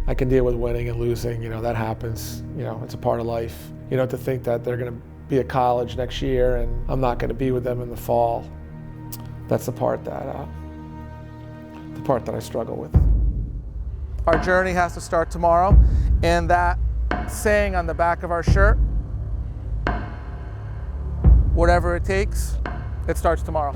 I can deal with winning and losing, that happens, it's a part of life. To think that they're going to be at college next year and I'm not going to be with them in the fall, that's the part that I struggle with. Our journey has to start tomorrow, and that saying on the back of our shirt, whatever it takes, it starts tomorrow.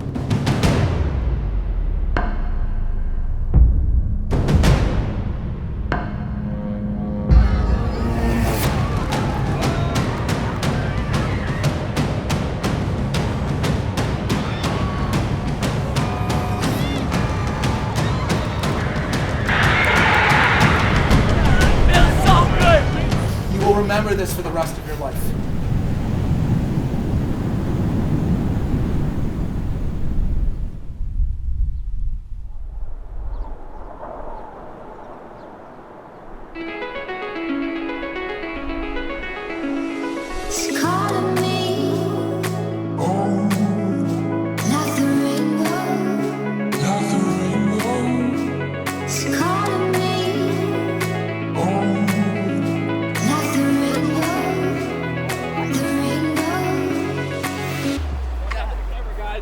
Remember this for the rest of your life.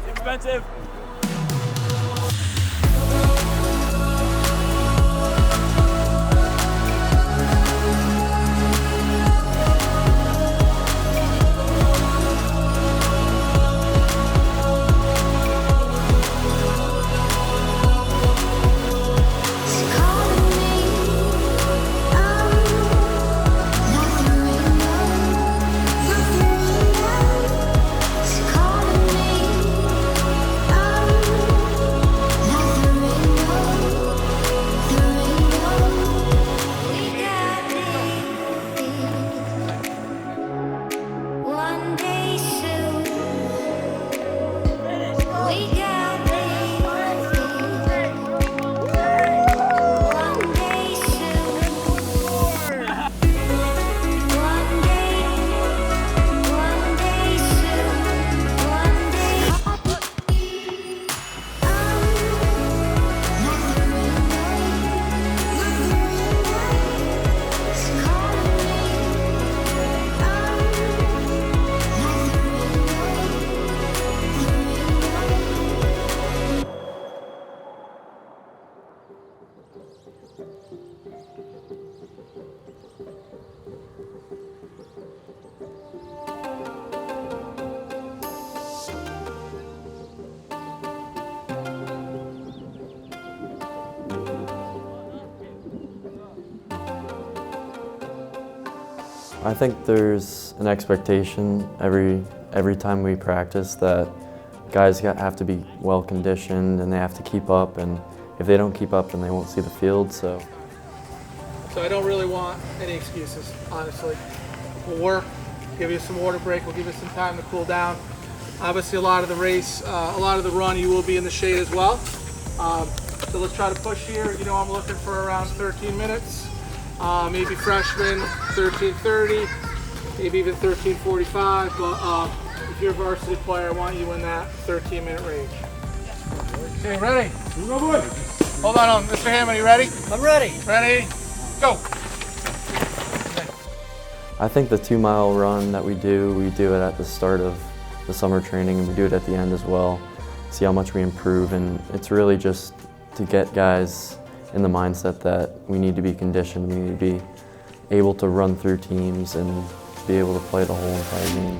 Expensive. I think there's an expectation every time we practice that guys have to be well conditioned and they have to keep up, and if they don't keep up then they won't see the field. So I don't really want any excuses, honestly. We'll work, give you some water break, we'll give you some time to cool down. Obviously a lot of the race, a lot of the run you will be in the shade as well. So let's try to push here. I'm looking for around 13 minutes. Maybe freshmen, 13:30, maybe even 13:45, but if you're a varsity player, I want you in that 13-minute range. Okay, ready? Hold on, Mr. Hammond, you ready? I'm ready. Ready? Go! I think the 2-mile run that we do it at the start of the summer training, and we do it at the end as well. See how much we improve, and it's really just to get guys in the mindset that we need to be conditioned, we need to be able to run through teams and be able to play the whole entire game.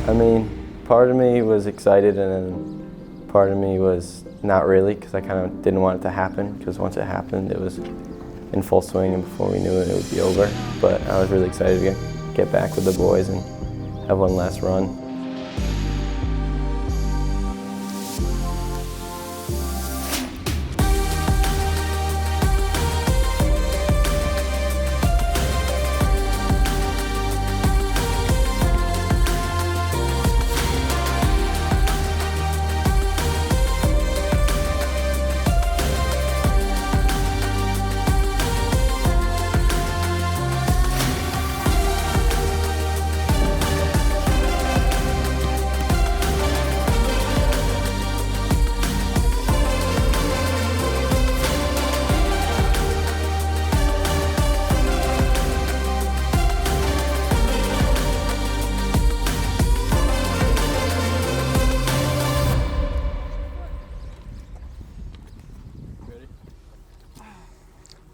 I mean, part of me was excited and then part of me was not really, because I kind of didn't want it to happen, because once it happened it was in full swing and before we knew it, it would be over. But I was really excited again. get back with the boys and have one last run.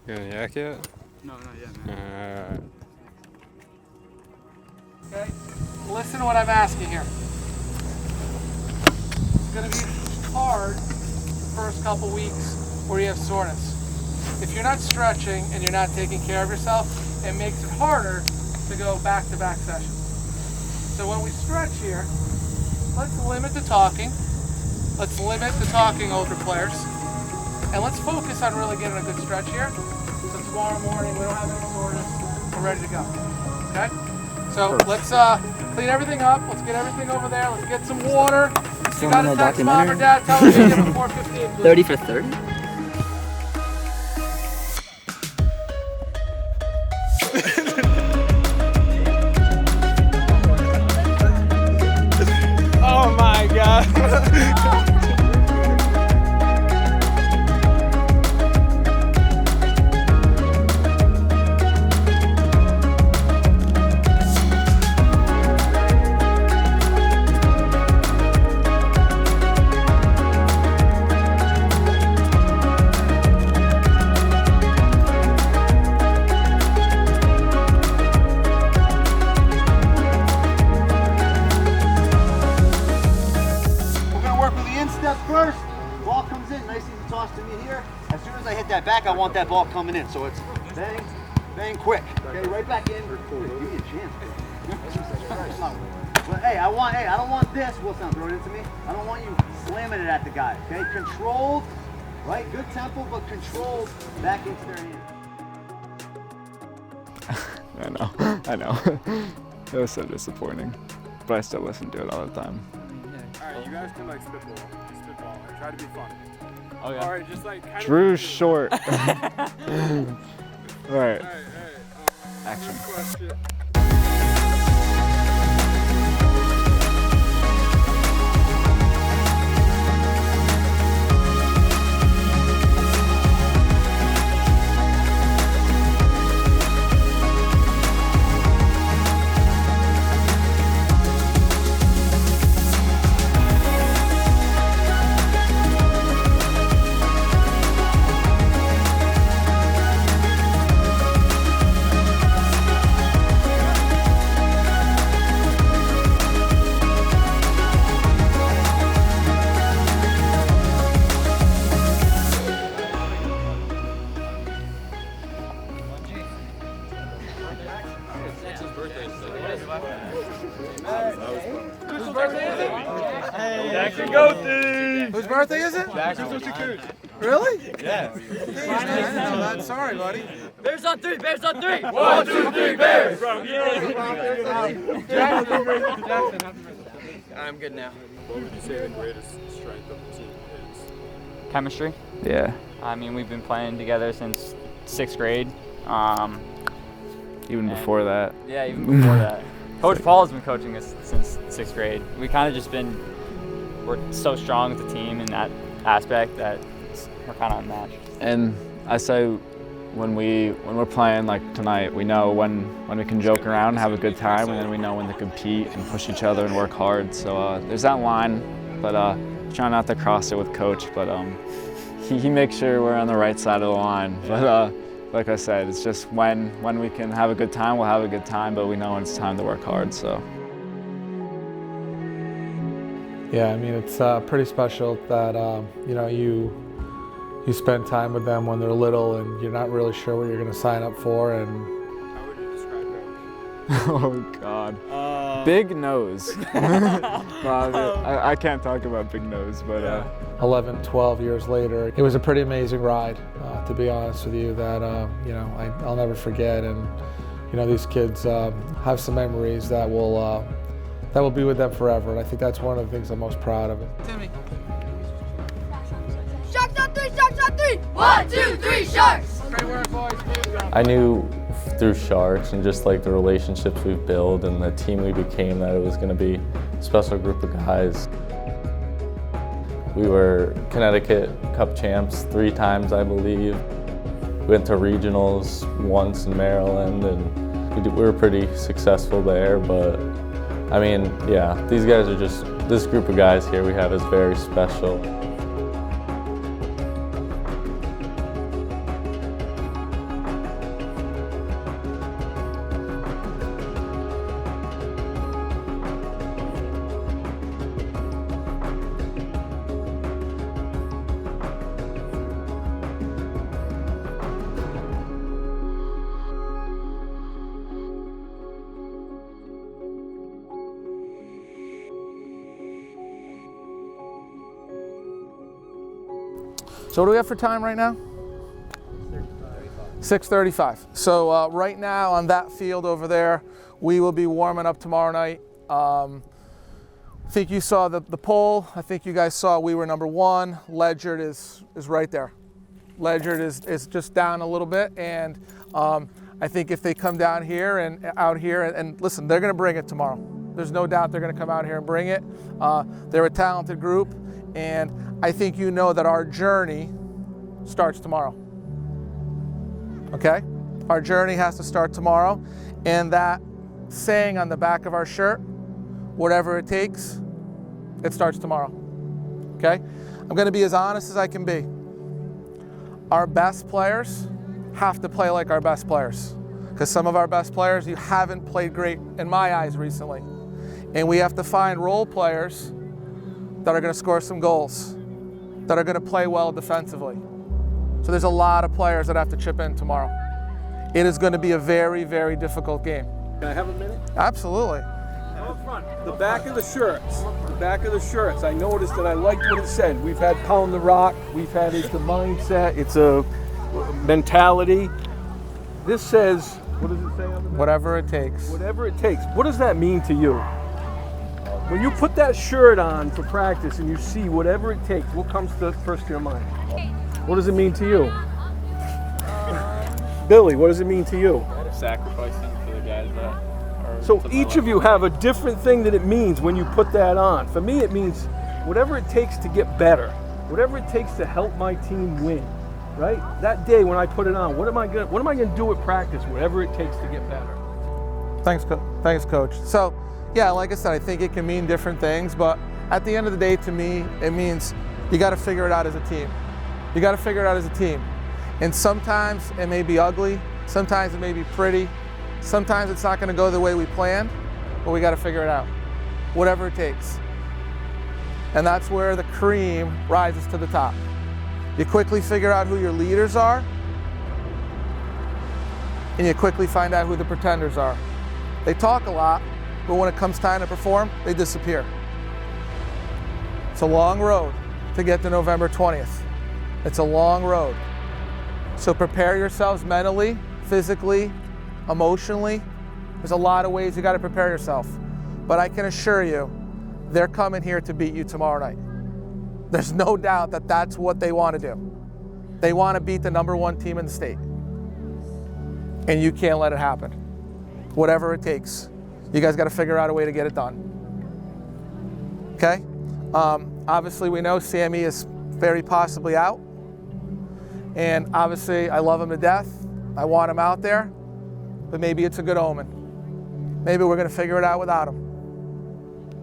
You want a yak yet? No, not yet, man. Okay, listen to what I'm asking here. It's going to be hard the first couple weeks where you have soreness. If you're not stretching and you're not taking care of yourself, it makes it harder to go back-to-back sessions. So when we stretch here, let's limit the talking. Let's limit the talking, older players. And let's focus on really getting a good stretch here. So tomorrow morning, we don't have any soreness. We're ready to go. Okay? So let's clean everything up. Let's get everything over there. Let's get some water. If you got to text mom or dad, tell them to get before 15. 30 for 30? Oh my god. First, ball comes in, nice easy toss to me here. As soon as I hit that back, I want that ball coming in. So it's bang, bang, quick. Okay, right back in. Give me a chance. But hey, I don't want this. What's not throwing it into me? I don't want you slamming it at the guy. Okay, controlled, right? Good tempo, but controlled back into their hand. I know. It was so disappointing, but I still listen to it all the time. All right, you guys can like spitball. Try to be fun. Oh yeah. All right, just like kind Drew's short. All right. Action. Question. Whose birthday is it? Jackson Goatee! Whose birthday is it? Jackson. Really? Yeah. I didn't know that. Sorry, buddy. Bears on three, Bears on three! 1, 2, 3, Bears! I'm good now. What would you say the greatest strength of the team is? Chemistry. Yeah. I mean, we've been playing together since 6th grade. Even before that. Yeah, even before that. Coach Paul has been coaching us since 6th grade. We kind of just we're so strong with the team in that aspect that we're kind of unmatched. And I say when we're playing like tonight, we know when we can joke around and have a good time, and then we know when to compete and push each other and work hard. So there's that line, but try not to cross it with Coach. But he makes sure we're on the right side of the line. But like I said, it's just when we can have a good time, we'll have a good time. But we know when it's time to work hard. So. Yeah, I mean, it's pretty special that you spend time with them when they're little and you're not really sure what you're going to sign up for. And How would you describe Oh God. Big nose. I can't talk about big nose, but 11, 12 years later, it was a pretty amazing ride, to be honest with you, that I'll never forget. And these kids have some memories that will be with them forever. And I think that's one of the things I'm most proud of. Timmy. Sharks on three, sharks on three! 1, 2, 3, sharks! Great work, boys. I knew through Sharks and just like the relationships we've built and the team we became that it was going to be a special group of guys. We were Connecticut Cup champs 3 times, I believe. We went to regionals once in Maryland, and we were pretty successful there. But I mean, yeah, these guys are just, this group of guys here we have is very special. So what do we have for time right now? 6:35. So right now on that field over there, we will be warming up tomorrow night. I think you saw the poll. I think you guys saw we were number 1. Ledyard is right there. Ledyard is just down a little bit, and I think if they come down here and out here, and listen, they're going to bring it tomorrow. There's no doubt they're going to come out here and bring it. They're a talented group, and I think you know that our journey starts tomorrow. Okay? Our journey has to start tomorrow, and that saying on the back of our shirt, whatever it takes, it starts tomorrow. Okay? I'm going to be as honest as I can be. Our best players have to play like our best players, because some of our best players, you haven't played great in my eyes recently. And we have to find role players that are going to score some goals, that are going to play well defensively. So there's a lot of players that have to chip in tomorrow. It is going to be a very, very difficult game. Can I have a minute? Absolutely. The back of the shirts. The back of the shirts. I noticed that I liked what it said. We've had Pound the Rock. We've had it's a mindset. It's a mentality. This says, what does it say on the back? Whatever it takes. Whatever it takes. What does that mean to you? When you put that shirt on for practice and you see whatever it takes, what comes first to your mind? What does it mean to you? Billy, what does it mean to you? sacrificing for the guys that are. So each of you have a different thing that it means when you put that on. For me, it means whatever it takes to get better, whatever it takes to help my team win. Right? That day when I put it on, what am I going to do at practice? Whatever it takes to get better. Thanks, Coach. So, yeah, like I said, I think it can mean different things, but at the end of the day, to me, it means you got to figure it out as a team. You got to figure it out as a team. And sometimes it may be ugly, sometimes it may be pretty, sometimes it's not going to go the way we planned, but we got to figure it out. Whatever it takes. And that's where the cream rises to the top. You quickly figure out who your leaders are, and you quickly find out who the pretenders are. They talk a lot, but when it comes time to perform, they disappear. It's a long road to get to November 20th. It's a long road. So prepare yourselves mentally, physically, emotionally. There's a lot of ways you got to prepare yourself. But I can assure you, they're coming here to beat you tomorrow night. There's no doubt that that's what they want to do. They want to beat the #1 team in the state. And you can't let it happen. Whatever it takes. You guys got to figure out a way to get it done. Okay? Obviously, we know Sammy is very possibly out. And obviously, I love him to death. I want him out there. But maybe it's a good omen. Maybe we're going to figure it out without him.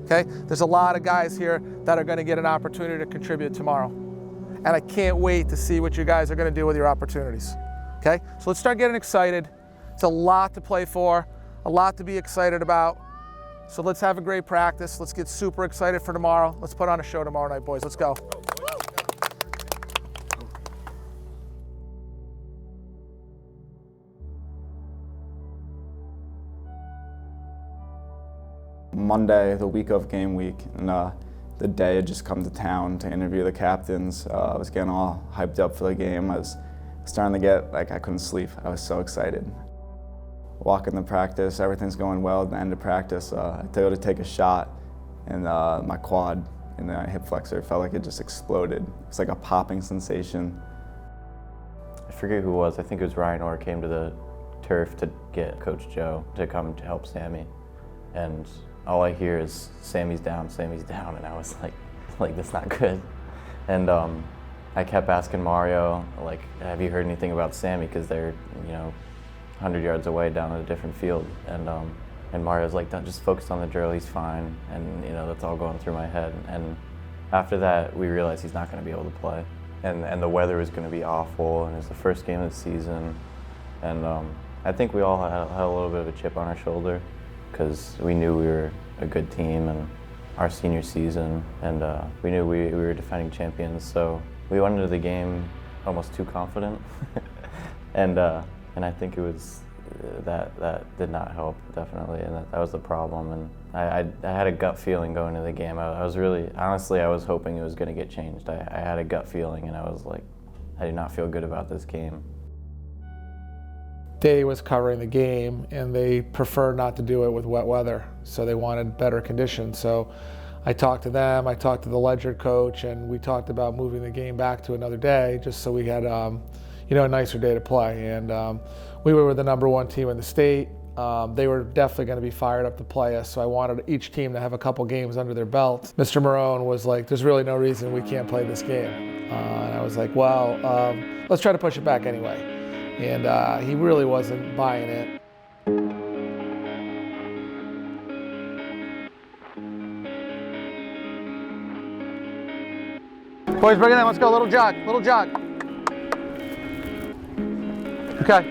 Okay? There's a lot of guys here that are going to get an opportunity to contribute tomorrow. And I can't wait to see what you guys are going to do with your opportunities. Okay? So let's start getting excited. It's a lot to play for, a lot to be excited about. So let's have a great practice. Let's get super excited for tomorrow. Let's put on a show tomorrow night, boys. Let's go. Monday, the week of game week, and the day had just come to town to interview the captains. I was getting all hyped up for the game. I was starting to get, like, I couldn't sleep. I was so excited. Walking to practice, everything's going well. At the end of practice, I go to take a shot, and my quad and the hip flexor felt like it just exploded. It's like a popping sensation. I forget who it was. I think it was Ryan Orr came to the turf to get Coach Joe to come to help Sammy. And all I hear is, Sammy's down, and I was like that's not good. And I kept asking Mario, like, have you heard anything about Sammy? Because they're, 100 yards away down at a different field. And Mario's like, don't, just focus on the drill, he's fine. And that's all going through my head. And after that, we realized he's not going to be able to play. And the weather was going to be awful, and it was the first game of the season. And I think we all had a little bit of a chip on our shoulder, because we knew we were a good team and our senior season, and we knew we were defending champions, so we went into the game almost too confident. and I think it was that did not help, definitely, and that was the problem. And I had a gut feeling going into the game. I was really, honestly, I was hoping it was going to get changed. I had a gut feeling, and I was like, I did not feel good about this game. Day was covering the game, and they preferred not to do it with wet weather, so they wanted better conditions. So I talked to them, I talked to the Ledger coach, and we talked about moving the game back to another day, just so we had a nicer day to play. And we were the #1 team in the state. They were definitely going to be fired up to play us, so I wanted each team to have a couple games under their belt. Mr. Marone was like, there's really no reason we can't play this game. And I was like, well, let's try to push it back anyway. And he really wasn't buying it. Boys, bring it in, let's go, little jog. Okay.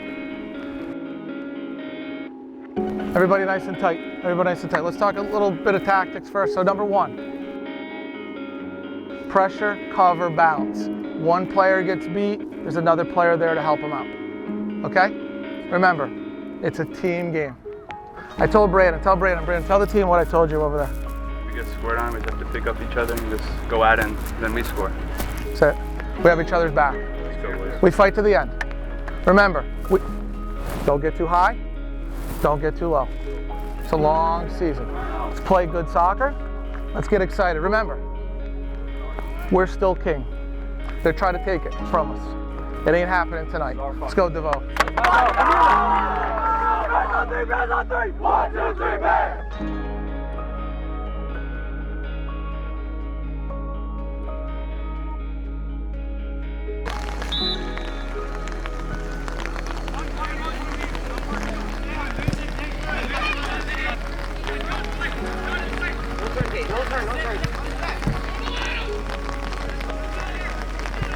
Everybody nice and tight, Let's talk a little bit of tactics first. So #1, pressure, cover, balance. One player gets beat, there's another player there to help him out. Okay? Remember, it's a team game. I told Brandon, tell the team what I told you over there. We get scored on, we just have to pick up each other and just go at it, and then we score. That's it. We have each other's back. Let's go, boys. We fight to the end. Remember, don't get too high, don't get too low. It's a long season. Let's play good soccer. Let's get excited. Remember, we're still king. They're trying to take it from us. It ain't happening tonight. Let's go, DeVoe. Bears on three. 1, 2, 3, Bears!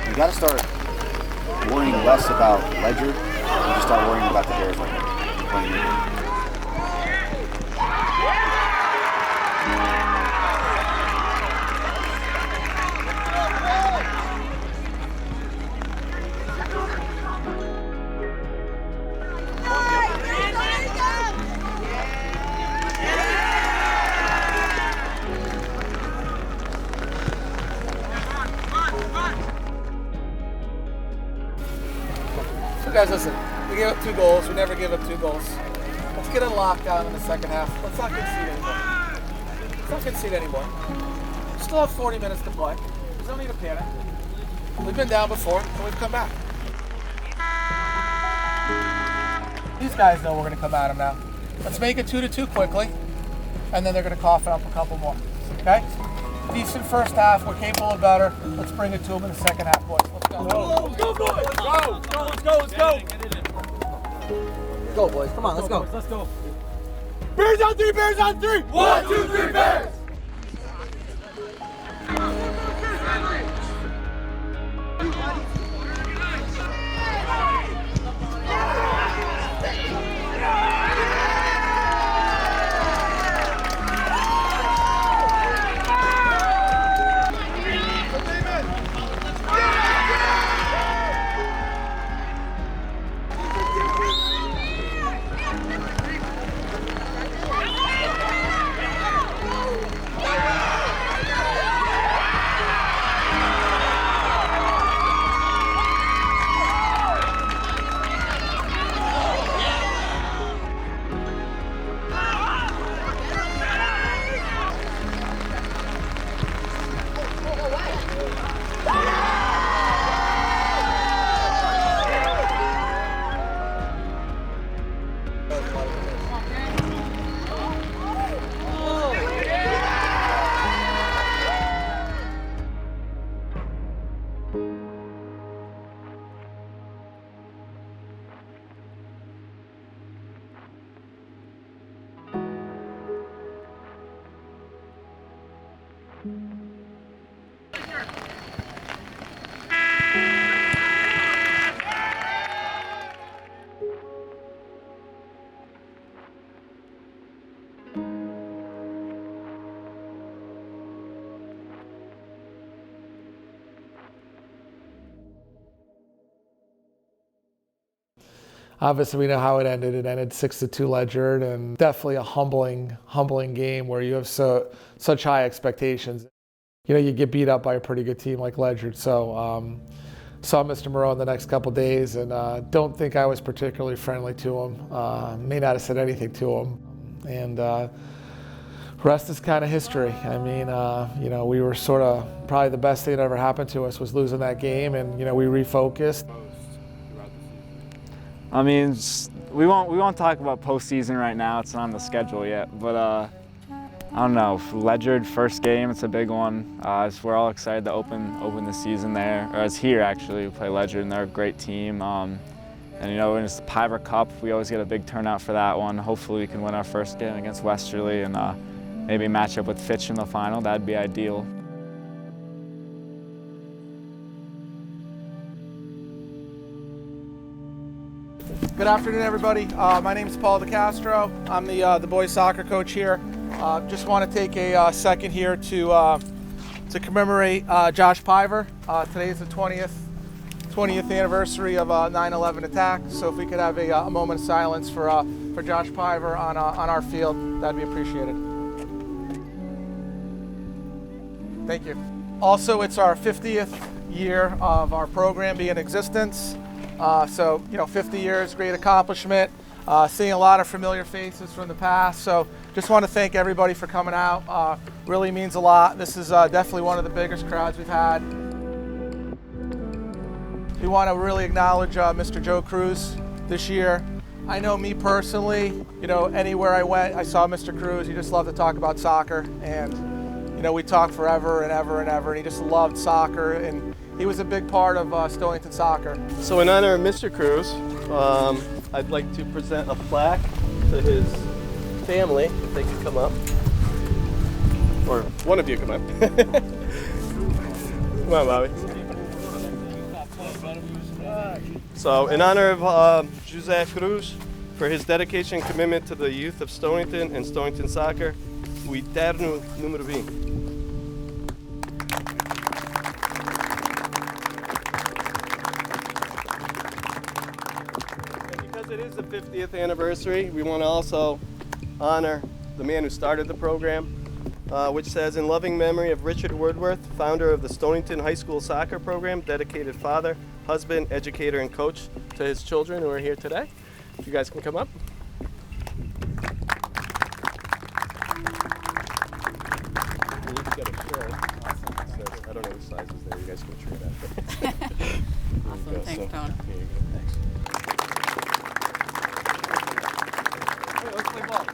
You gotta start worrying less about Ledger and just start worrying about the Bears playing your game. So guys, listen, we gave up 2 goals. We never give up 2 goals. Let's get a lockdown in the second half. Let's not concede anymore. Still have 40 minutes to play. There's no need to panic. We've been down before, and we've come back. These guys know we're going to come at them now. Let's make it 2-2 quickly, and then they're going to cough up a couple more. Okay? Decent first half. We're capable of better. Let's bring it to them in the second half, boys. Let's go. Let's go, boys! Let's go! Let's go, boys. Come on, let's go. Let's go. Bears on 3! 1, 2, 3, Bears! Obviously, we know how it ended. It ended 6-2 Ledyard, and definitely a humbling game where you have such high expectations. You know, you get beat up by a pretty good team like Ledyard. So saw Mr. Moreau in the next couple days, and don't think I was particularly friendly to him. May not have said anything to him, and rest is kind of history. I mean, you know, we were sort of probably the best thing that ever happened to us was losing that game, and you know, we refocused. I mean, we won't talk about postseason right now. It's not on the schedule yet, but I don't know. Ledyard first game, it's a big one. We're all excited to open the season there, or it's here actually. We play Ledyard, and they're a great team. And you know, it's the Piver Cup. We always get a big turnout for that one. Hopefully, we can win our first game against Westerly, and maybe match up with Fitch in the final. That'd be ideal. Good afternoon, everybody. My name is Paul DeCastro. I'm the boys soccer coach here. Just want to take a second here to commemorate Josh Piver. Today is the 20th anniversary of 9/11 attack. So if we could have a moment of silence for Josh Piver on our field, that'd be appreciated. Thank you. Also, it's our 50th year of our program being in existence. So, you know, 50 years, great accomplishment. Seeing a lot of familiar faces from the past. So just want to thank everybody for coming out. Really means a lot. This is definitely one of the biggest crowds we've had. We want to really acknowledge Mr. Joe Cruz this year. I know me personally, you know, anywhere I went, I saw Mr. Cruz. He just loved to talk about soccer, and you know, we talked forever and ever and ever, and he just loved soccer, and he was a big part of Stonington soccer. So in honor of Mr. Cruz, I'd like to present a plaque to his family, if they could come up. Or one of you come up. Come on, Bobby. So in honor of José Cruz, for his dedication and commitment to the youth of Stonington and Stonington soccer, o eterno número 20. It is the 50th anniversary. We want to also honor the man who started the program, which says, in loving memory of Richard Woodworth, founder of the Stonington High School soccer program, dedicated father, husband, educator, and coach to his children who are here today. If you guys can come up. I don't know the sizes there. You guys can try that. Awesome. Thanks, Tone. Here you go. Thanks. Let's play ball.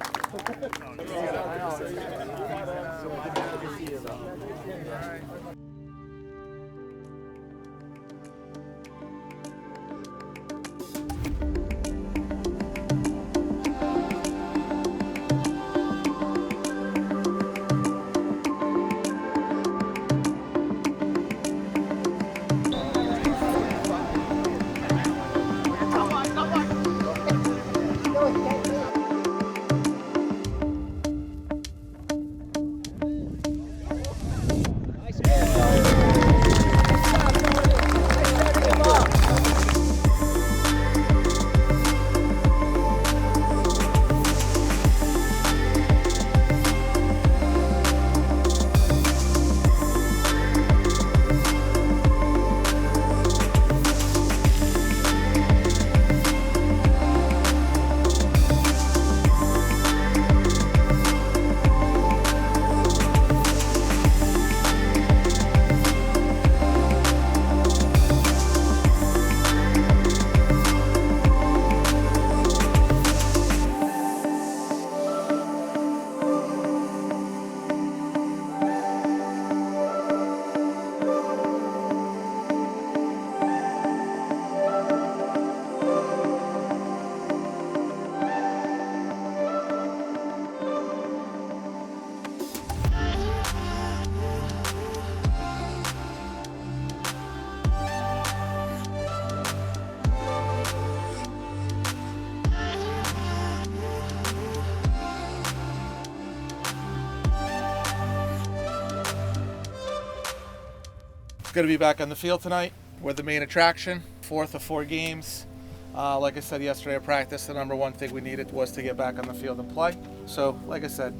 Good to be back on the field tonight. We're the main attraction, 4th of 4 games. Like I said yesterday at practice, the number one thing we needed was to get back on the field and play. So, like I said,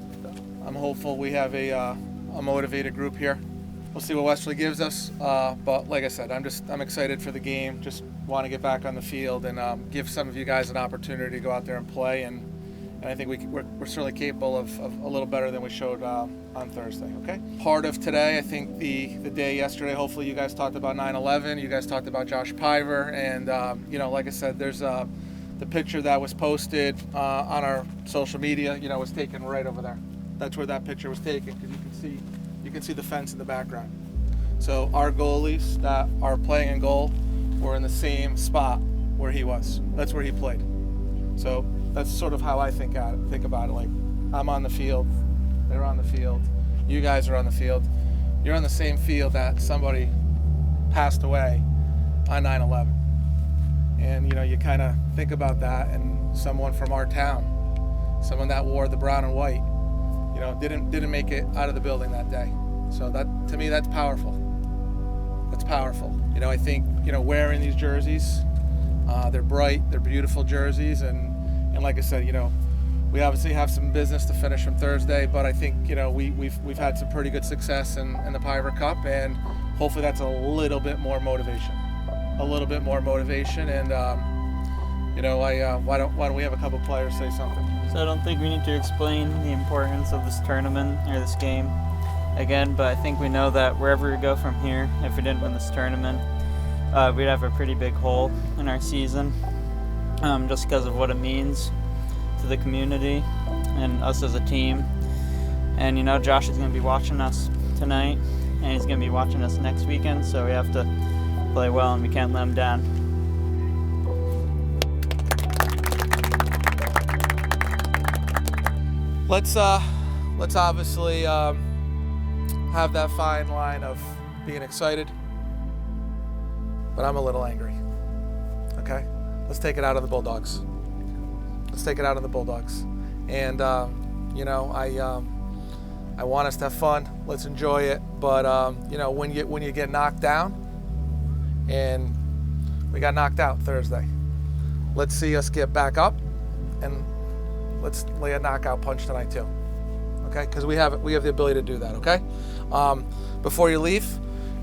I'm hopeful we have a motivated group here. We'll see what Westerly gives us, but like I said, I'm excited for the game. Just want to get back on the field and give some of you guys an opportunity to go out there and play. And I think we're certainly capable of a little better than we showed on Thursday. Okay. Part of today, I think the day yesterday. Hopefully, you guys talked about 9/11. You guys talked about Josh Piver, and like I said, there's the picture that was posted on our social media. Was taken right over there. That's where that picture was taken, because you can see the fence in the background. So our goalies that are playing in goal were in the same spot where he was. That's where he played. So that's sort of how I think about it. Like, I'm on the field, they're on the field, you guys are on the field. You're on the same field that somebody passed away on 9/11. And you kind of think about that, and someone from our town, someone that wore the brown and white, didn't make it out of the building that day. So that, to me, that's powerful. That's powerful. I think, wearing these jerseys, they're bright, they're beautiful jerseys, and like I said, we obviously have some business to finish from Thursday, but I think, we've had some pretty good success in the Piver Cup, and hopefully that's a little bit more motivation. A little bit more motivation, and why don't we have a couple players say something? So I don't think we need to explain the importance of this tournament or this game again, but I think we know that wherever we go from here, if we didn't win this tournament, we'd have a pretty big hole in our season, just because of what it means to the community and us as a team. And Josh is going to be watching us tonight, and he's going to be watching us next weekend, so we have to play well and we can't let him down. Let's obviously have that fine line of being excited, but I'm a little angry. Okay, let's take it out on the Bulldogs. Let's take it out on the Bulldogs. And I want us to have fun. Let's enjoy it. But when you get knocked down, and we got knocked out Thursday, let's see us get back up, and let's lay a knockout punch tonight too. Okay, because we have the ability to do that. Okay. Before you leave,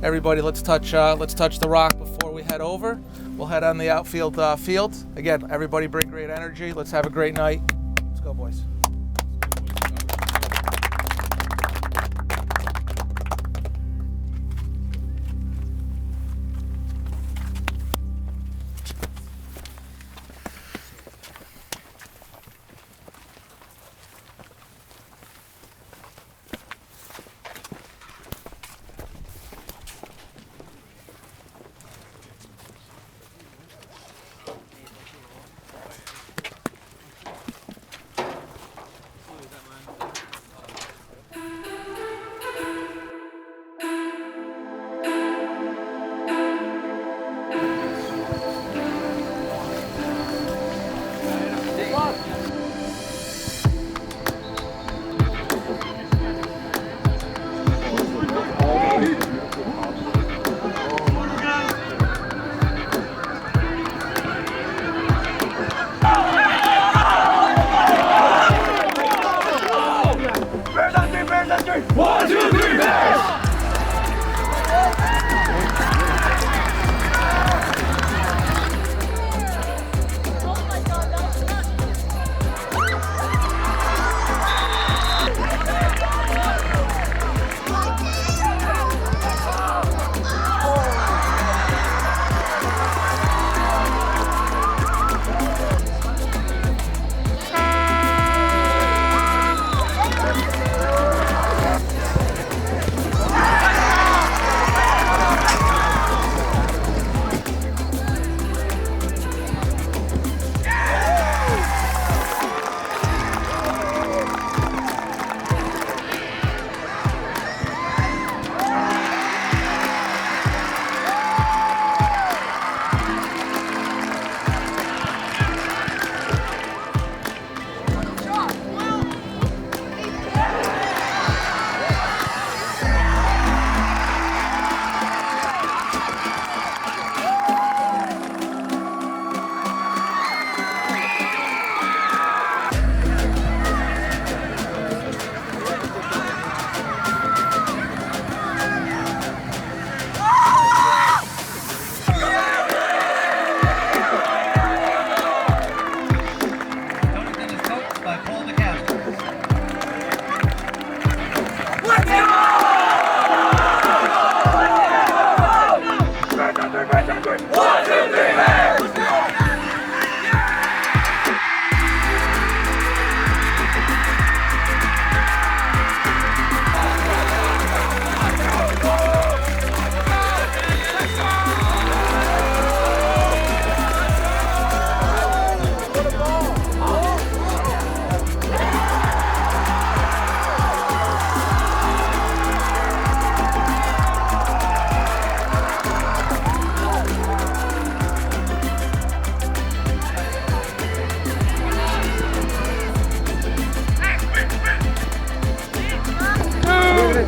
everybody, let's touch the rock before we head over. We'll head on the outfield field. Again, everybody bring great energy. Let's have a great night. Let's go, boys.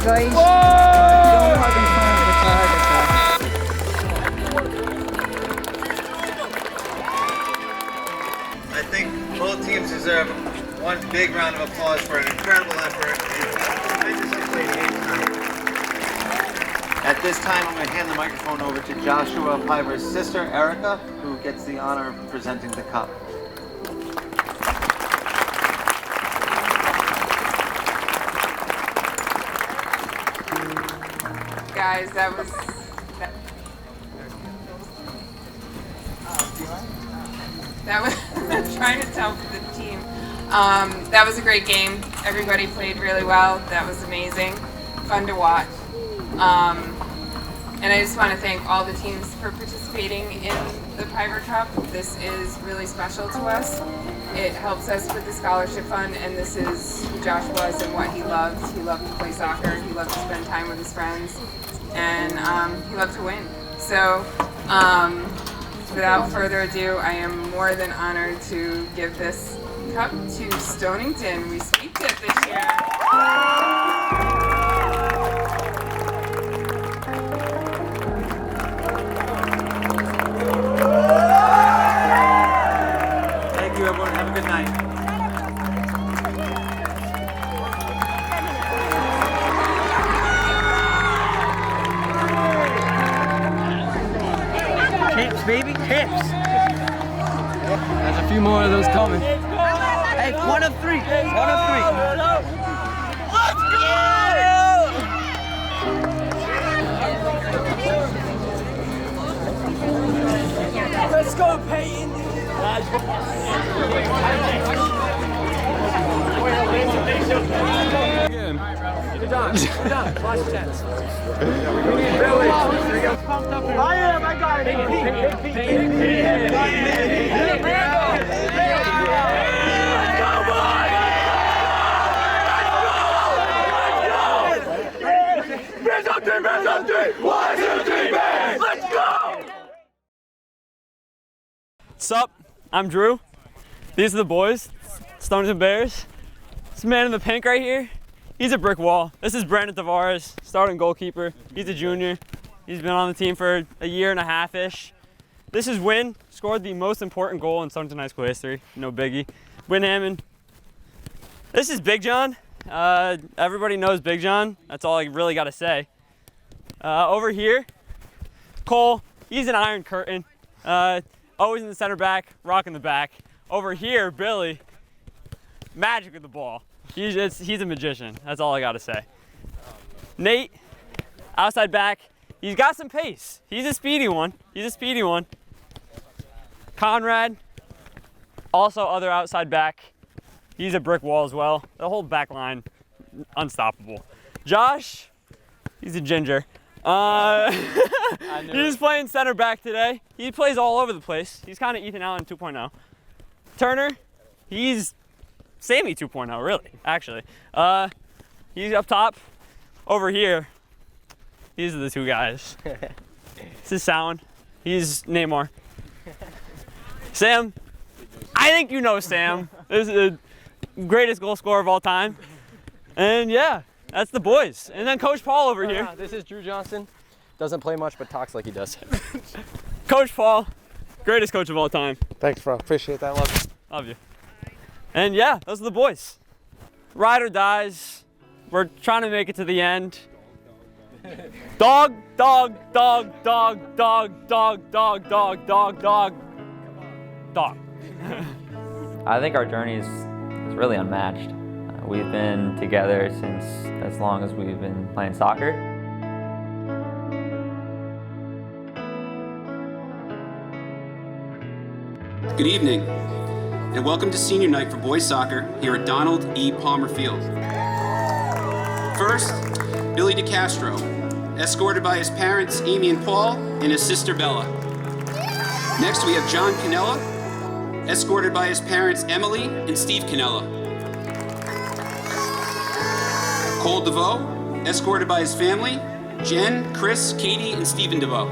guys. Don't have in front of the target. I think both teams deserve one big round of applause for an incredible effort and tremendously played game tonight. At this time, I'm going to hand the microphone over to Joshua Piver's sister, Erica, who gets the honor of presenting the cup. Guys, that was I'm trying to tell for the team. That was a great game. Everybody played really well. That was amazing. Fun to watch. And I just want to thank all the teams for participating in the Piver Cup. This is really special to us. It helps us with the scholarship fund, and this is who Josh was and what he loved. He loved to play soccer. He loved to spend time with his friends, and he loved to win. So without further ado, I am more than honored to give this cup to Stonington. We sweeped it this year. Thank you, everyone. Have a good night. Chips, baby, chips. There's a few more of those coming. Hey, one of three. One of three. Let's go! Let's go, Peyton. Good job. Watch the chance. Billy. I am. I got it. Bears on three. 1, 2, 3, Bears. Let's go. Sup? I'm Drew. These are the boys, Stonington Bears. This man in the pink right here, he's a brick wall. This is Brandon Tavares, starting goalkeeper. He's a junior. He's been on the team for a year and a half-ish. This is Win, scored the most important goal in Stonington High School history. No biggie. Win Hammond. This is Big John. Everybody knows Big John. That's all I really got to say. Over here, Cole, he's an Iron Curtain. Always in the center back, rocking the back. Over here, Billy, magic with the ball. He's a magician. That's all I got to say. Nate, outside back. He's got some pace. He's a speedy one. Conrad, also other outside back. He's a brick wall as well. The whole back line, unstoppable. Josh, he's a ginger. He's playing center back today. He plays all over the place. He's kind of Ethan Allen 2.0. Turner, he's Sammy 2.0, really, actually. He's up top. Over here, these are the two guys. This is Sound. He's Neymar. Sam, I think you know Sam. This is the greatest goal scorer of all time. And yeah, that's the boys. And then Coach Paul over here. This is Drew Johnson. Doesn't play much, but talks like he does. Coach Paul, greatest coach of all time. Thanks, bro. Appreciate that. Love you. Love you. And yeah, those are the boys. Ride or dies. We're trying to make it to the end. Dog, dog, dog, dog, dog, dog, dog, dog, dog, dog, dog. I think our journey is really unmatched. We've been together since as long as we've been playing soccer. Good evening, and welcome to senior night for boys soccer here at Donald E. Palmer Field. First, Billy DeCastro, escorted by his parents Amy and Paul and his sister Bella. Next we have John Canella, escorted by his parents Emily and Steve Canella. Cole DeVoe, escorted by his family Jen, Chris, Katie, and Stephen DeVoe.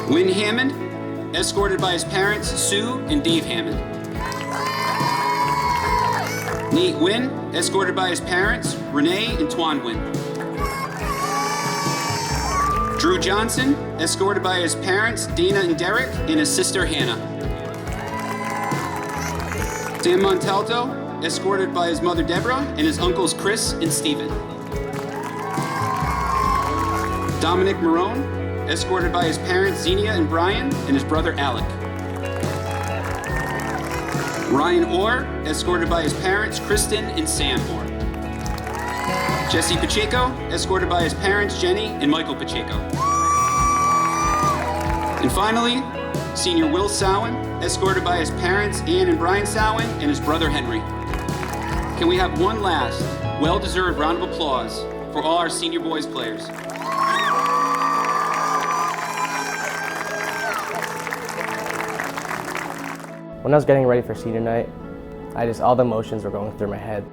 Win Hammond, escorted by his parents Sue and Dave Hammond. Nate Wynn, escorted by his parents, Renee and Twan Wynn. Drew Johnson, escorted by his parents, Dana and Derek, and his sister, Hannah. Sam Montalto, escorted by his mother, Deborah, and his uncles, Chris and Steven. Dominic Marone, escorted by his parents, Xenia and Brian, and his brother, Alec. Ryan Orr, escorted by his parents, Kristen and Sam Orr. Jesse Pacheco, escorted by his parents, Jenny and Michael Pacheco. And finally, senior Will Sowen, escorted by his parents, Ann and Brian Sowen, and his brother, Henry. Can we have one last, well-deserved round of applause for all our senior boys players? When I was getting ready for senior night, all the emotions were going through my head.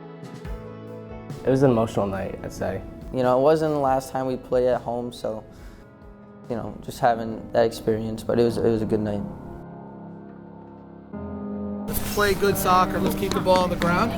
It was an emotional night, I'd say. You know, it wasn't the last time we played at home, so, you know, just having that experience, but it was a good night. Let's play good soccer, let's keep the ball on the ground,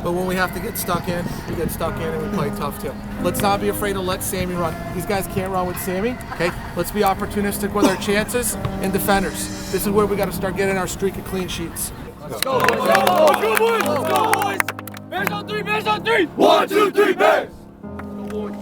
but when we have to get stuck in, we get stuck in and we play tough too. Let's not be afraid to let Sammy run. These guys can't run with Sammy, okay? Let's be opportunistic with our chances and defenders. This is where we got to start getting our streak of clean sheets. Let's go, boys! Let's go, boys! Let's go, boys! Bears on three! Bears on three! 1, 2, 3, Bears! Let's go, boys!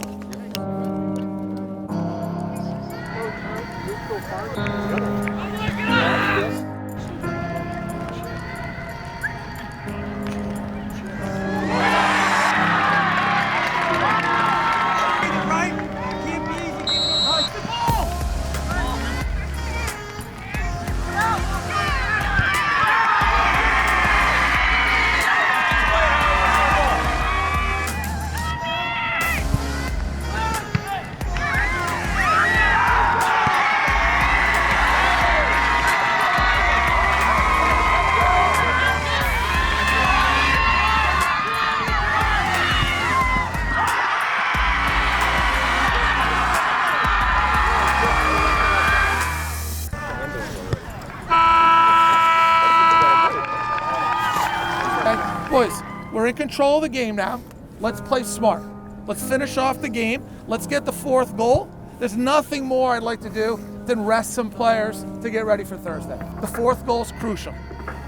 Boys, we're in control of the game now. Let's play smart. Let's finish off the game. Let's get the 4th goal. There's nothing more I'd like to do than rest some players to get ready for Thursday. The 4th goal is crucial.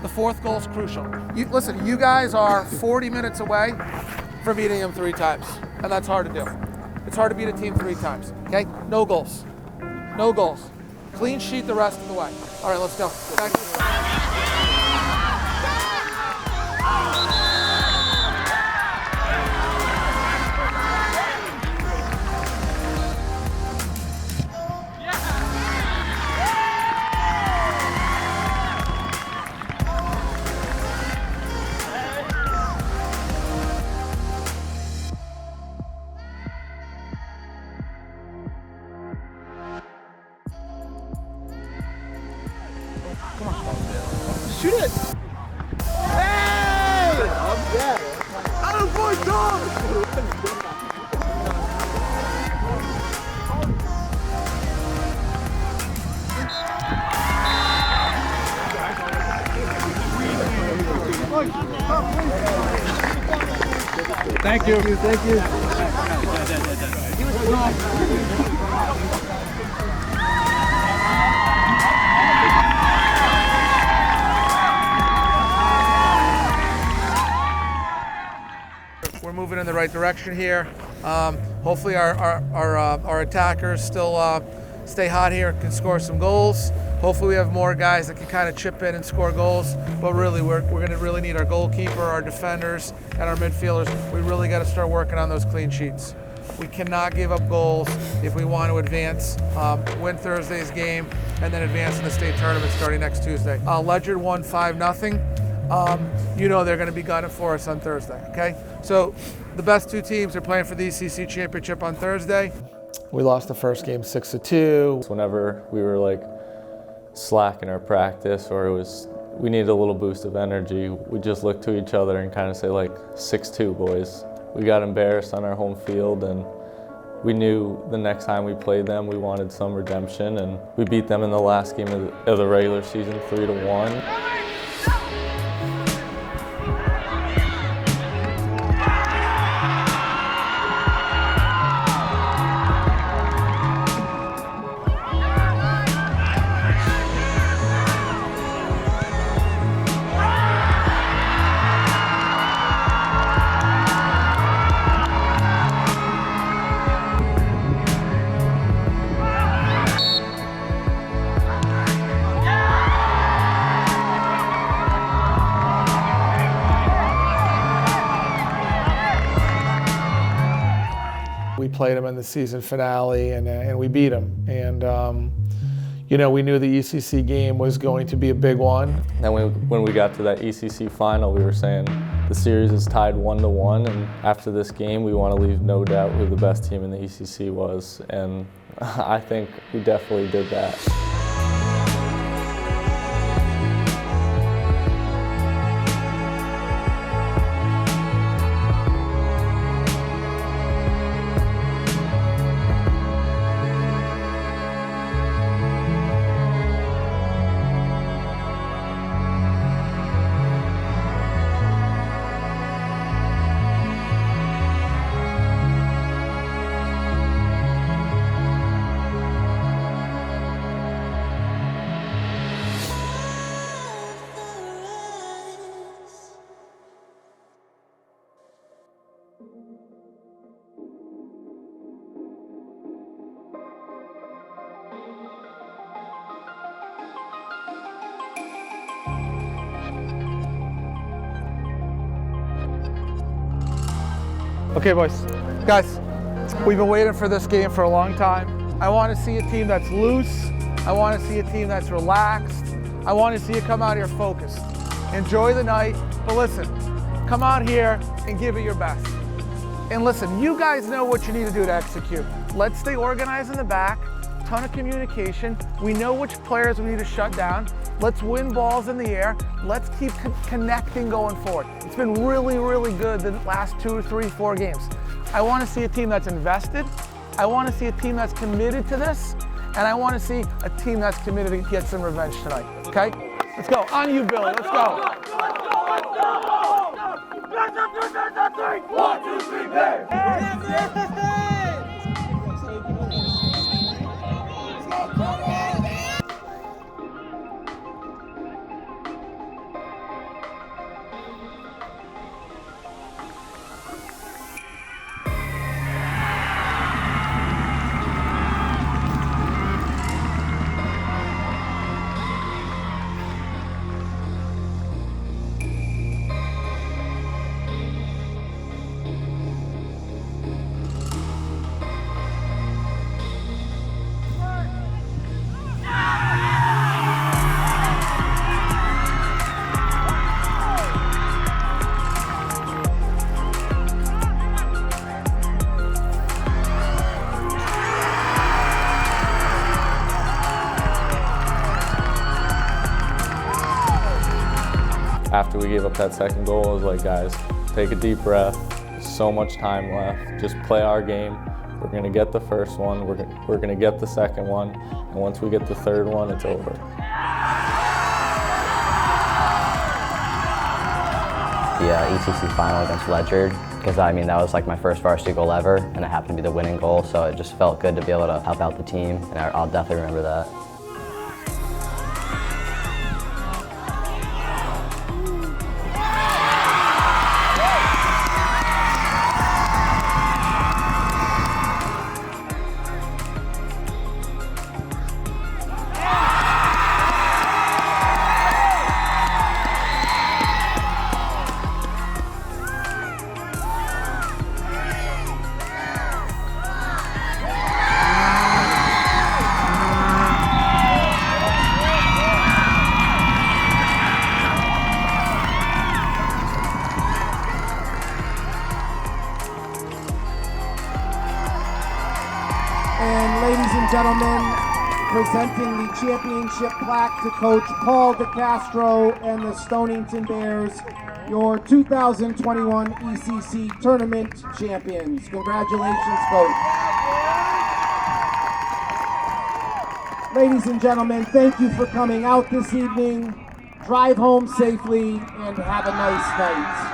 The 4th goal is crucial. Listen, you guys are 40 minutes away from beating them 3 times, and that's hard to do. It's hard to beat a team 3 times, okay? No goals. No goals. Clean sheet the rest of the way. All right, let's go. Thank you. Shoot it! Hey! I'm dead. Oh, boy, dog! Thank you. Thank you. We're moving in the right direction here. Hopefully our attackers still stay hot here and can score some goals. Hopefully we have more guys that can kind of chip in and score goals. But really, we're going to really need our goalkeeper, our defenders, and our midfielders. We really got to start working on those clean sheets. We cannot give up goals if we want to advance, win Thursday's game, and then advance in the state tournament starting next Tuesday. Ledyard won 5-0. You know they're going to be gunning for us on Thursday, okay? So the best 2 teams are playing for the ECC Championship on Thursday. We lost the first game 6-2. Whenever we were like slack in our practice or we needed a little boost of energy, we just look to each other and kind of say like 6-2 boys. We got embarrassed on our home field and we knew the next time we played them we wanted some redemption, and we beat them in the last game of the regular season 3-1. played them in the season finale, and we beat them. And you know, we knew the ECC game was going to be a big one. Then when we got to that ECC final, we were saying the series is tied 1-1, and after this game, we want to leave no doubt who the best team in the ECC was, and I think we definitely did that. Okay, boys. Guys, we've been waiting for this game for a long time. I want to see a team that's loose. I want to see a team that's relaxed. I want to see you come out here focused. Enjoy the night, but listen, come out here and give it your best. And listen, you guys know what you need to do to execute. Let's stay organized in the back, ton of communication. We know which players we need to shut down. Let's win balls in the air. Let's keep connecting going forward. It's been really, really good the last 2, 3, 4 games. I want to see a team that's invested. I want to see a team that's committed to this. And I want to see a team that's committed to get some revenge tonight, okay? Let's go. On you, Billy. Let's go. 1, 2, 3, Bears! After we gave up that second goal, I was like, guys, take a deep breath. There's so much time left. Just play our game. We're gonna get the first one. We're gonna get the second one. And once we get the third one, it's over. The ECC final against Ledger, because I mean that was like my first varsity goal ever, and it happened to be the winning goal, so it just felt good to be able to help out the team, and I'll definitely remember that. And ladies and gentlemen, presenting the championship plaque to Coach Paul DeCastro and the Stonington Bears, your 2021 ECC Tournament champions. Congratulations, Coach. Ladies and gentlemen, thank you for coming out this evening. Drive home safely and have a nice night.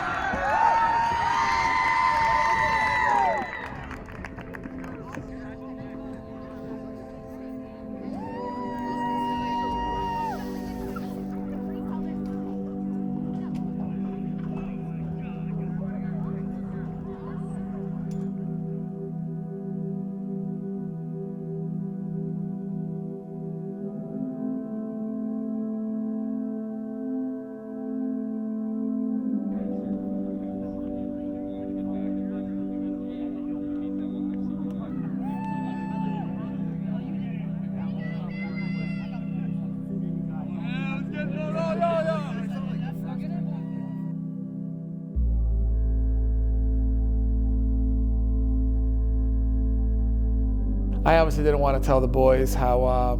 I obviously didn't want to tell the boys how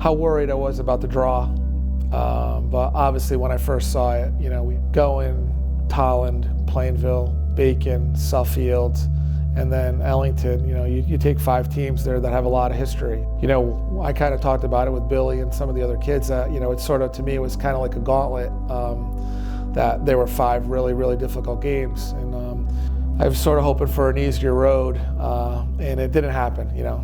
worried I was about the draw. But obviously when I first saw it, you know, we go in Tolland, Plainville, Bacon, Suffield, and then Ellington. You know, you take 5 teams there that have a lot of history. You know, I kind of talked about it with Billy and some of the other kids that, you know, it's sort of, to me, it was kind of like a gauntlet, that there were 5 really, really difficult games. And I was sort of hoping for an easier road, and it didn't happen, you know.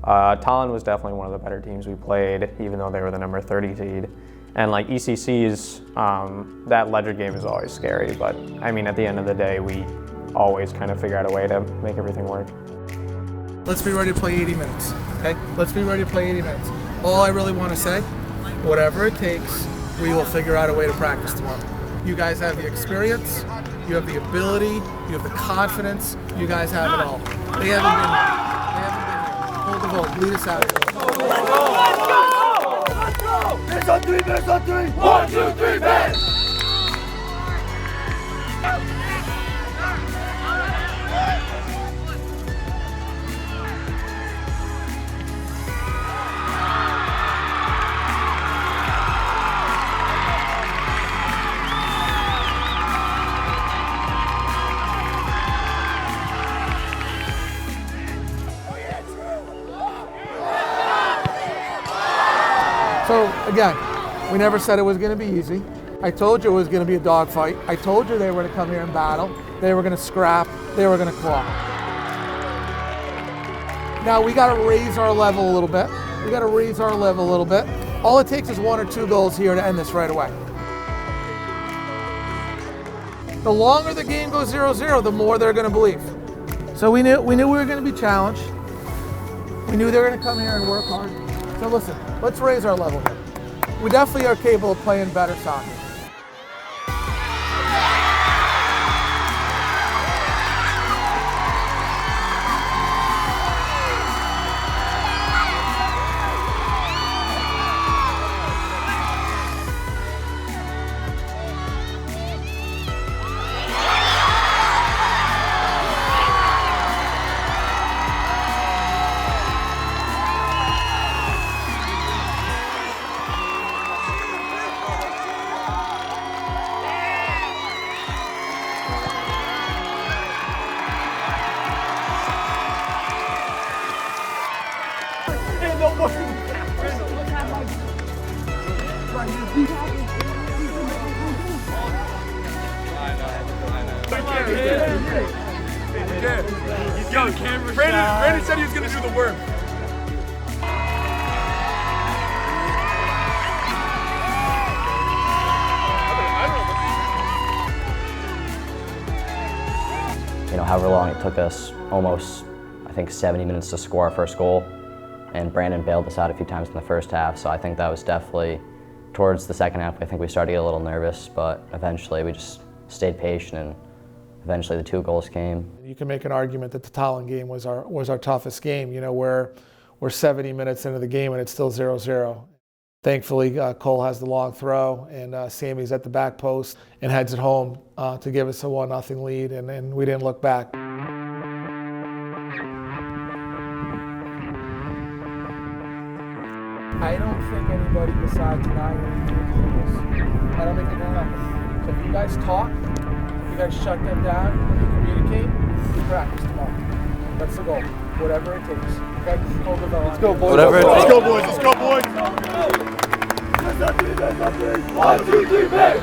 Tolland was definitely one of the better teams we played, even though they were the number 30 seed. And like ECC's, that Ledger game is always scary, but I mean, at the end of the day, we always kind of figure out a way to make everything work. Let's be ready to play 80 minutes, okay? Let's be ready to play 80 minutes. All I really want to say, whatever it takes, we will figure out a way to practice tomorrow. You guys have the experience, you have the ability, you have the confidence, you guys have it all. They haven't been here. Hold the vote, lead us out. Let's go! Let's go! Bears on 3, Bears on 3! 1, 2, 3, Bears! So again, we never said it was going to be easy. I told you it was going to be a dogfight. I told you they were going to come here and battle. They were going to scrap. They were going to claw. Now we got to raise our level a little bit. We got to raise our level a little bit. All it takes is 1 or 2 goals here to end this right away. The longer the game goes 0-0, the more they're going to believe. So we knew we were going to be challenged. We knew they were going to come here and work hard. So listen, let's raise our level here. We definitely are capable of playing better soccer. Brandon said he was going to do the work. You know, however long it took us, almost, I think, 70 minutes to score our first goal. And Brandon bailed us out a few times in the first half, so I think that was definitely, towards the second half, I think we started to get a little nervous, but eventually we just stayed patient, and eventually the 2 goals came. You can make an argument that the Tolland game was our toughest game. You know, we're 70 minutes into the game and it's still 0-0. Thankfully, Cole has the long throw, and Sammy's at the back post and heads it home to give us a 1-0 lead, and we didn't look back. I don't think anybody besides Ryan can do this. I don't think they're gonna happen. So if you guys talk, if you guys shut them down, and you communicate, you practice tomorrow. That's the goal. Whatever it takes. Okay? Let's go, boys. Whatever it takes. Let's go, boys. Let's go, boys. Bears on 3, Bears on 3. 1, 2, 3, Bears.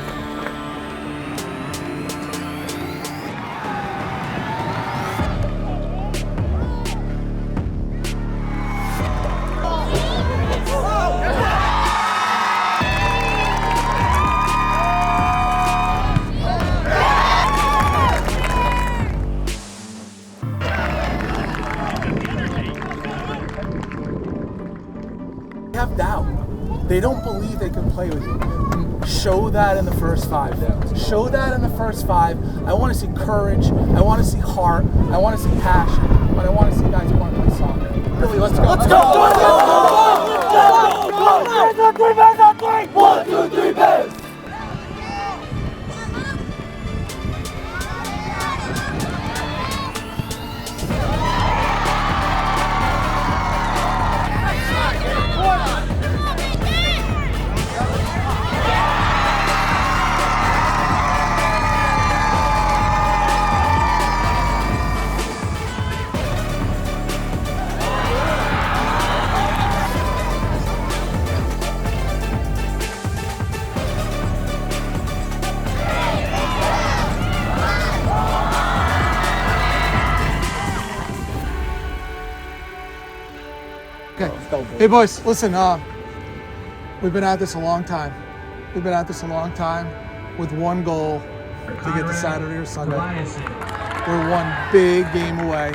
Have doubt. They don't believe they can play with you. Show that in the first 5. Show that in the first 5. I want to see courage. I want to see heart. I want to see passion. But I want to see guys who want to play soccer. Really, let's go. Let's go. Bears on 3, Bears on 3. 1, 2, 3, Bears. go. Hey, boys, listen, we've been at this a long time. We've been at this a long time with one goal to get to Saturday or Sunday. We're one big game away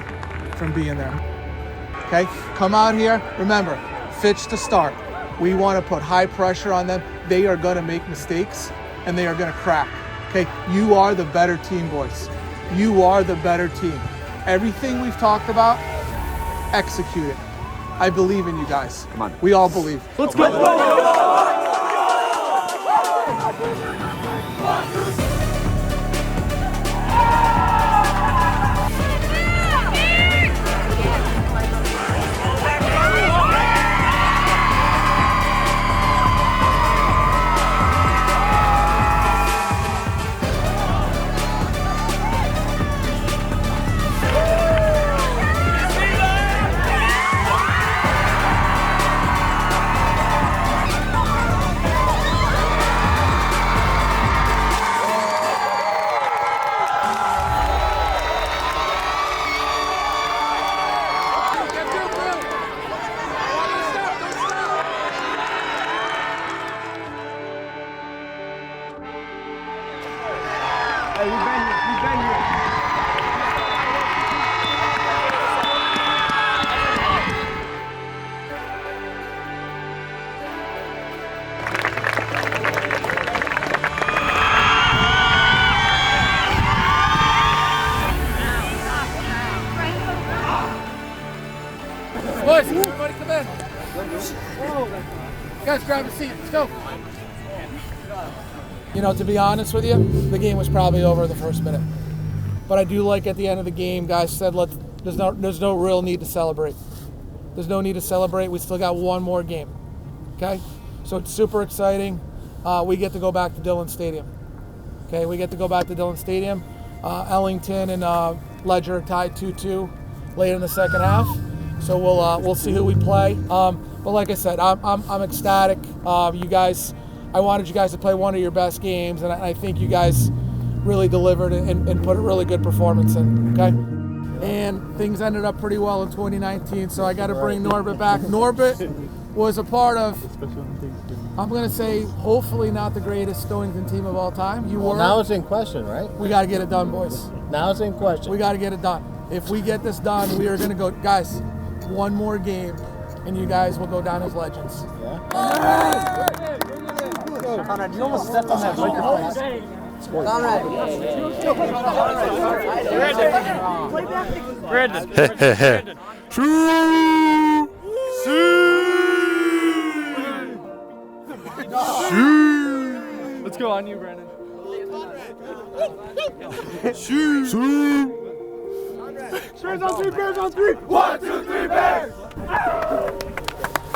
from being there. Okay, come out here. Remember, Fitch to start. We want to put high pressure on them. They are going to make mistakes and they are going to crack. Okay, you are the better team, boys. You are the better team. Everything we've talked about, execute it. I believe in you guys. Come on. We all believe. Let's go. Boys, everybody come in. Guys, grab a seat. Let's go. You know, to be honest with you, the game was probably over in the first minute. But I do like at the end of the game, guys said, there's no real need to celebrate. There's no need to celebrate. We still got one more game. Okay? So it's super exciting. We get to go back to Dillon Stadium. Okay, we get to go back to Dillon Stadium. Ellington and Ledger tied 2-2 late in the second half. So we'll see who we play. But like I said, I'm ecstatic. You guys, I wanted you guys to play one of your best games, and I think you guys really delivered and put a really good performance in. Okay, and things ended up pretty well in 2019. So I got to bring Norbert back. Norbert was a part of, I'm going to say, hopefully not the greatest Stonington team of all time. You were. Now it's in question, right? We got to get it done, boys. Now it's in question. We got to get it done. If we get this done, we are going to go, guys, one more game, and you guys will go down as legends. Yeah. Conrad, you almost stepped on that microphone. Brandon. Brandon. Let's go on you, Brandon. Bears on three, Bears on three. 1, 2, 3, Bears.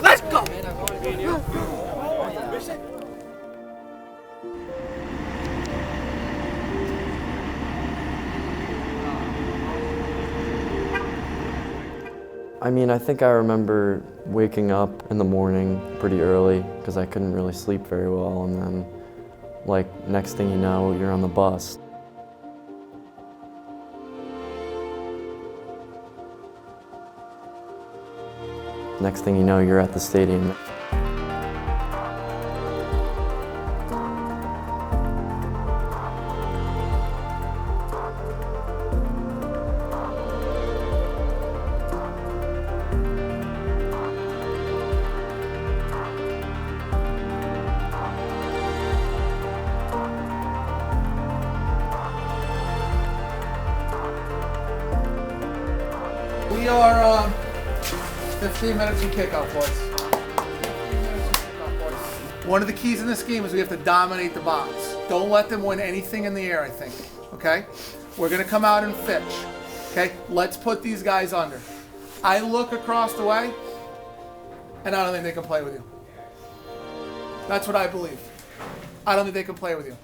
Let's go. I mean, I think I remember waking up in the morning pretty early because I couldn't really sleep very well, and then, like, next thing you know, you're on the bus. Next thing you know, you're at the stadium. We are 15 minutes from kickoff, boys. 15 minutes from kickoff, boys. One of the keys in this game is we have to dominate the box. Don't let them win anything in the air, I think. Okay? We're going to come out and Fitch. Okay? Let's put these guys under. I look across the way, and I don't think they can play with you. That's what I believe. I don't think they can play with you.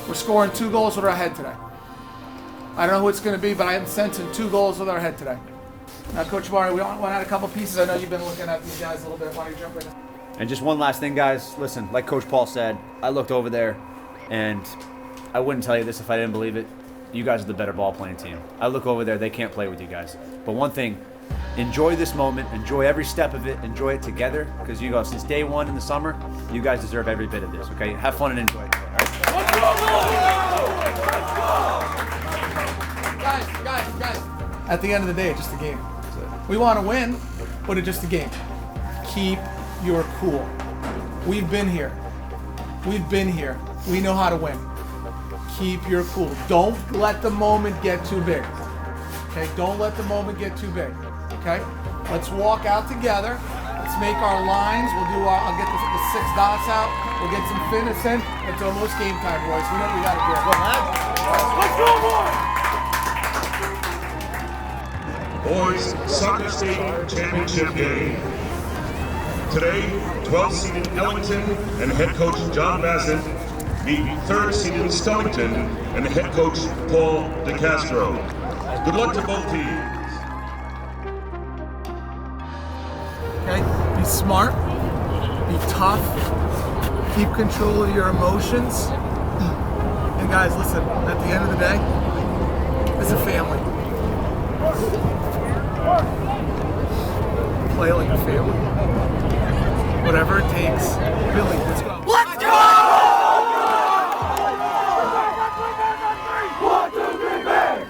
We're scoring 2 goals with our head today. I don't know who it's going to be, but I am sensing 2 goals with our head today. Now, Coach Mari, we want to add a couple pieces. I know you've been looking at these guys a little bit. Why don't you jump in? And just one last thing, guys. Listen, like Coach Paul said, I looked over there. And I wouldn't tell you this if I didn't believe it. You guys are the better ball playing team. I look over there, they can't play with you guys. But one thing, enjoy this moment, enjoy every step of it, enjoy it together, because you go, since day one in the summer, you guys deserve every bit of this, okay? Have fun and enjoy it. All right? Guys, at the end of the day, it's just a game. We want to win, but it's just a game. Keep your cool. We've been here. We know how to win. Keep your cool. Don't let the moment get too big. Okay, don't let the moment get too big. Okay, let's walk out together. Let's make our lines. I'll get the 6 dots out. We'll get some fitness in. It's almost game time, boys. We know what we got to do. Let's go, boys! Boys Soccer State Championship game. Today, 12th-seeded Ellington and head coach John Bassett meet 3rd-seeded Stonington and head coach Paul DeCastro. Good luck to both teams. Okay, be smart, be tough, keep control of your emotions. And guys, listen, at the end of the day, it's a family. Play like a family. Whatever it takes. Billy, let's go. Let's go! 1, 2, 3, Bears!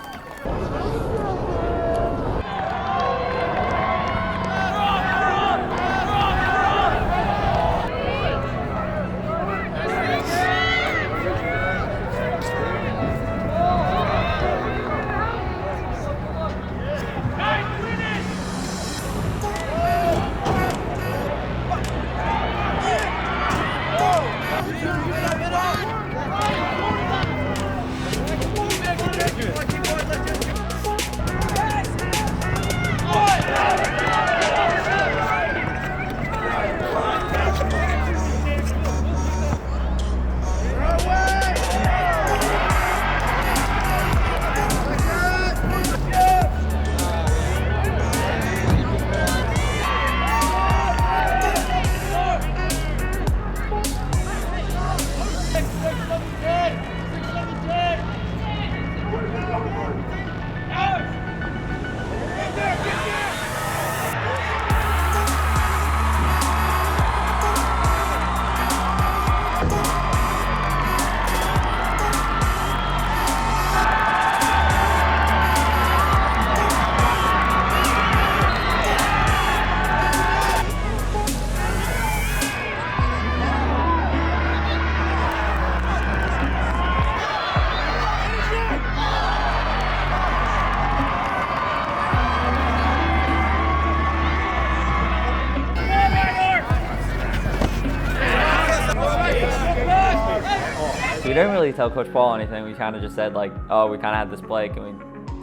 We didn't really tell Coach Paul anything. We kind of just said like, oh, we kind of had this play, can we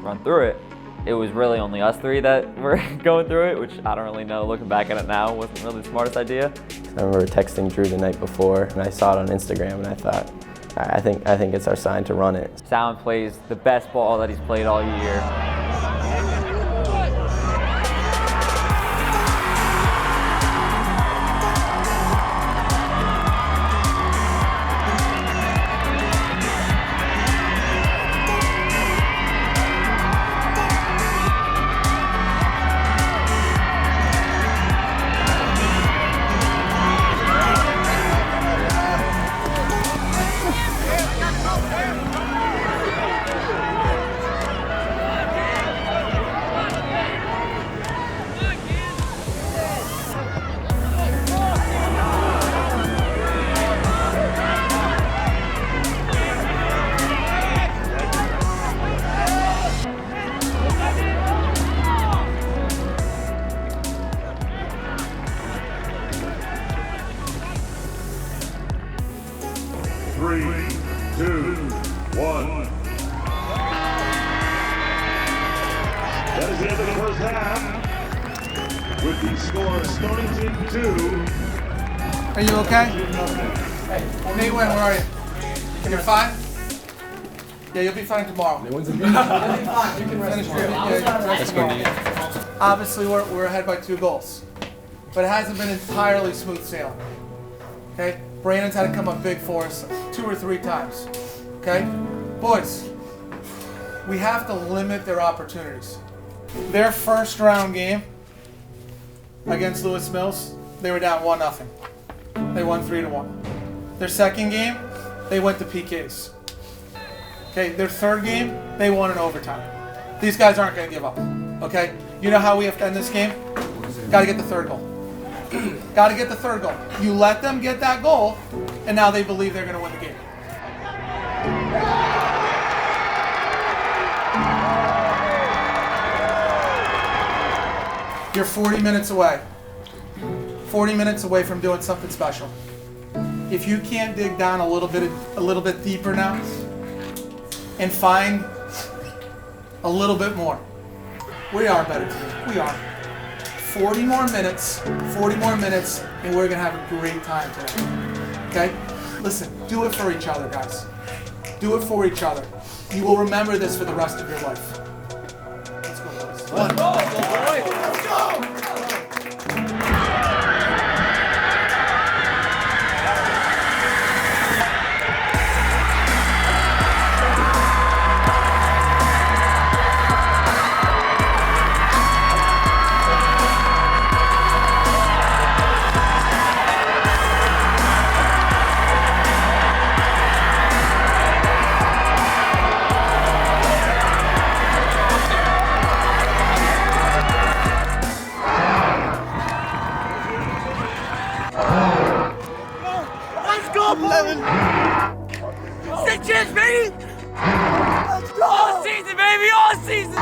run through it? It was really only us 3 that were going through it, which I don't really know. Looking back at it now, wasn't really the smartest idea. I remember texting Drew the night before, and I saw it on Instagram, and I thought, I think it's our sign to run it. Salen plays the best ball that he's played all year. That is the end of the first half. With the score Stonington 2. Are you okay? Nate, where are you? You're fine? Yeah, you'll be fine tomorrow. You'll be fine. You can finish your Obviously, we're ahead by 2 goals. But it hasn't been entirely smooth sailing. Okay? Brandon's had to come up big for us 2 or 3 times. Okay? Boys, we have to limit their opportunities. Their first round game against Lewis Mills, they were down 1-0. They won 3-1. Their second game, they went to PKs. Okay, their third game, they won in overtime. These guys aren't going to give up. Okay? You know how we have to end this game? Got to get the third goal. Got to get the third goal. You let them get that goal, and now they believe they're going to win the game. You're 40 minutes away. 40 minutes away from doing something special. If you can't dig down a little bit deeper now and find a little bit more, we are a better team. We are. 40 more minutes, and we're gonna have a great time today. Okay? Listen, do it for each other, guys. Do it for each other. You will remember this for the rest of your life. Let's go, boys. Let's go, boys. Let's go! Cheers, baby! Let's go! All season, baby! All season!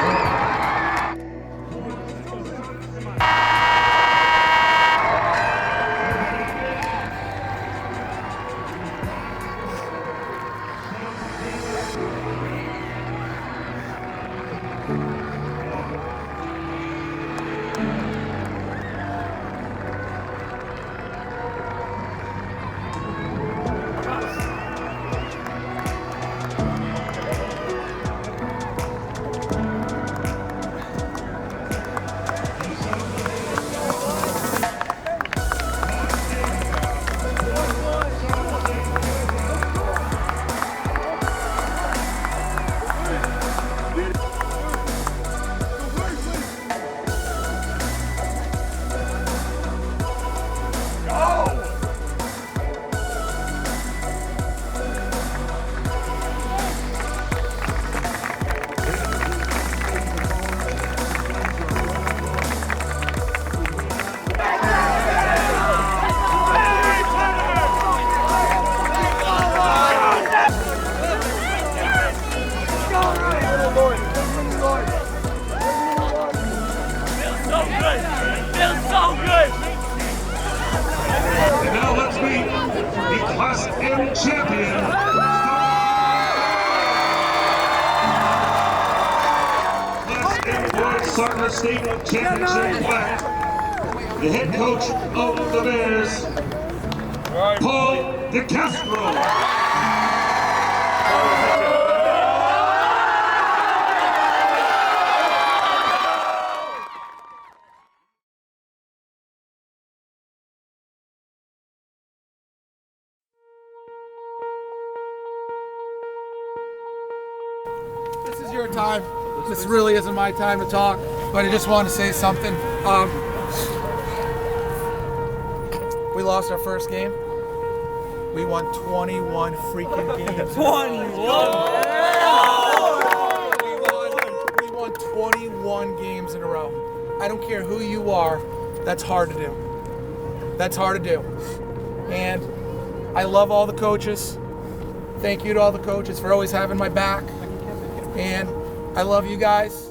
And now let's meet the Class M champion. Class M Boys Soccer State Championship flag. The head coach of the Bears, Paul DeCastro. This is your time. This really isn't my time to talk, but I just want to say something. We lost our first game. We won 21 freaking games. 21! We won 21 games in a row. I don't care who you are, that's hard to do. That's hard to do. And I love all the coaches. Thank you to all the coaches for always having my back. And I love you guys.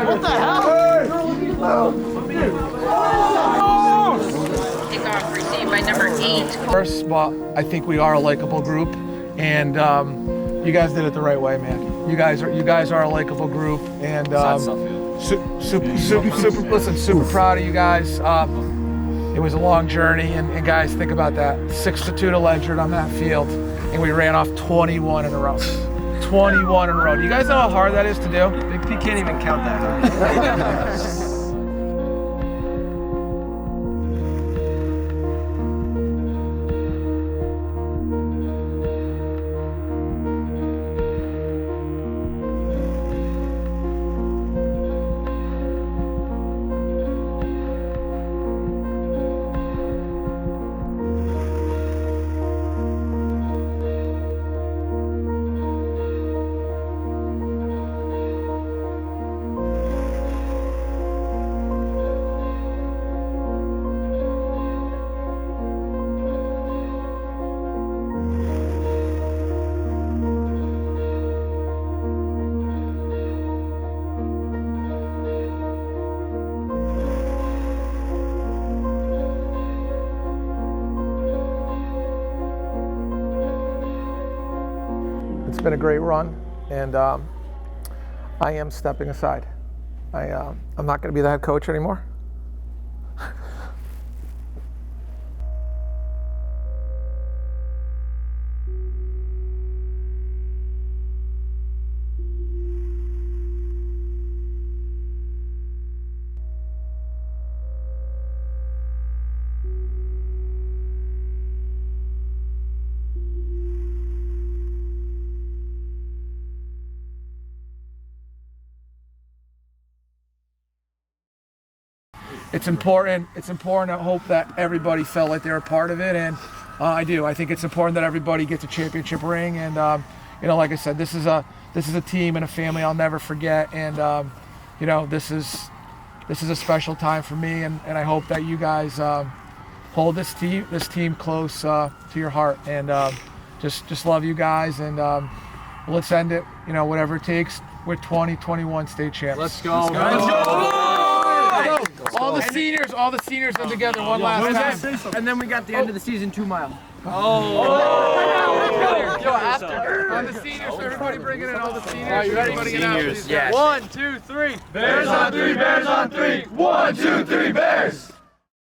What the hell? Kickoff received by number 8. First, well, I think we are a likable group. and you guys did it the right way, man. You guys are a likable group, and super proud of you guys. It was a long journey, and guys, think about that. 6-2 to Ledger on that field, and we ran off 21 in a row. 21 in a row. Do you guys know how hard that is to do? Big P can't even count that. It's been a great run, and I am stepping aside. I'm not going to be the head coach anymore. It's important to hope that everybody felt like they were part of it, and I do. I think it's important that everybody gets a championship ring, and like I said, this is a team and a family I'll never forget, and this is a special time for me, and I hope that you guys hold this team close to your heart, and just love you guys, and let's end it, whatever it takes, with 2021 state champs. Let's go. Let's go. All the seniors are together one last time. And then we got the end of the season 2 mile. On the seniors, everybody bring it in. All the seniors. You ready? Seniors. Yes. 1, 2, 3. Bears on 3. Bears on 3. 1, 2, 3. Bears.